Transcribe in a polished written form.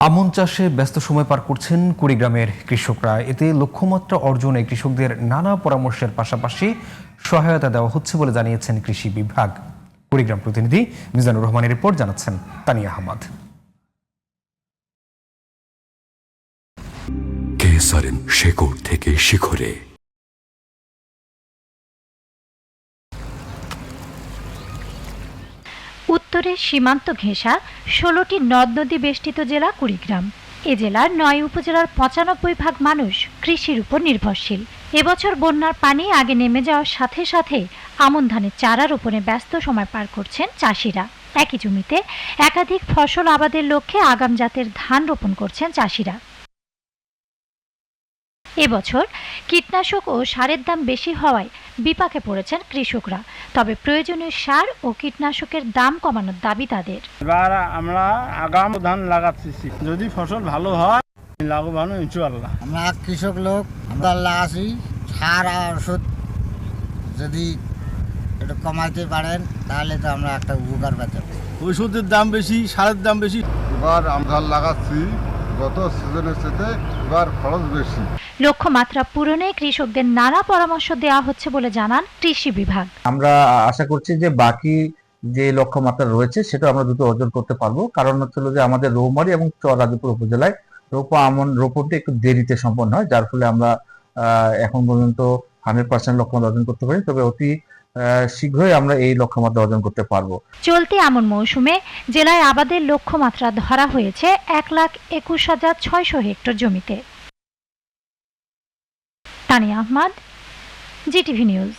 আমন চাষে ব্যস্ত সময় পার করছেন কুড়িগ্রামের কৃষকরা। এতে লক্ষ্যমাত্রা অর্জনে কৃষকদের নানা পরামর্শের পাশাপাশি সহায়তা দেওয়া হচ্ছে বলে জানিয়েছেন কৃষি বিভাগ। কুড়িগ্রাম প্রতিনিধি মিজানুর রহমানের রিপোর্ট, জানাচ্ছেন তানিয়া আহমদ। কেসারেন শেকড় থেকে শিখরে। উত্তরের সীমান্ত ঘেঁষা ১৬টি নদ নদী বেষ্টিত জেলা কুড়িগ্রাম। এ জেলার ৯ উপজেলার ৯৫% মানুষ কৃষির উপর নির্ভরশীল। এবছর বন্যার পানি আগে নেমে যাওয়ার সাথে সাথে আমন ধানের চারা রোপণে ব্যস্ত সময় পার করছেন চাষিরা। একই জমিতে একাধিক ফসল আবাদের লক্ষ্যে আগাম জাতের ধান রোপণ করছেন চাষিরা। এবছর কীটনাশক ও সারের দাম বেশি হওয়ায় বিপাকে পড়েছেন কৃষকরা। তবে প্রয়োজনীয় সার ও কীটনাশকের দাম কমানোর দাবি তাদের। এবার আমরা আগাম ধান লাগাচ্ছি, যদি ফসল ভালো হয় লাভবান ইনশাআল্লাহ। আমরা কৃষক লোক, আমরা লাগাচ্ছি। সার আর ওষুধ যদি একটু কমাইতে পারেন তাহলে তো আমরা একটা উপকার পেতে পারি। ওষুধের দাম বেশি, সারের দাম বেশি। এবার আমরা লাগাচ্ছি, গত সিজনের সাথে এবার খরচ বেশি। লক্ষ্যমাত্রা পূরণে কৃষকদের নানা পরামর্শ দেওয়া হচ্ছে বলে জানান কৃষি বিভাগ। আমরা আশা করছি যে বাকি যে লক্ষ্যমাত্রা রয়েছে সেটা আমরা দ্রুত অর্জন করতে পারবো। কারণ হচ্ছিল যে আমাদের রৌমারী এবং চররাজপুর উপজেলায় রোপণটি একটু দেরিতে সম্পন্ন হয়, যার ফলে আমরা এখন পর্যন্ত 100% লক্ষ্যমাত্রা অর্জন করতে পারি। তবে অতি শীঘ্রই আমরা এই লক্ষ্যমাত্রা অর্জন করতে পারবো। চলতি আমন মৌসুমে জেলায় আবাদের লক্ষ্যমাত্রা ধরা হয়েছে ১,২১,৬০০ হেক্টর জমিতে। Tania Ahmed, GTV news.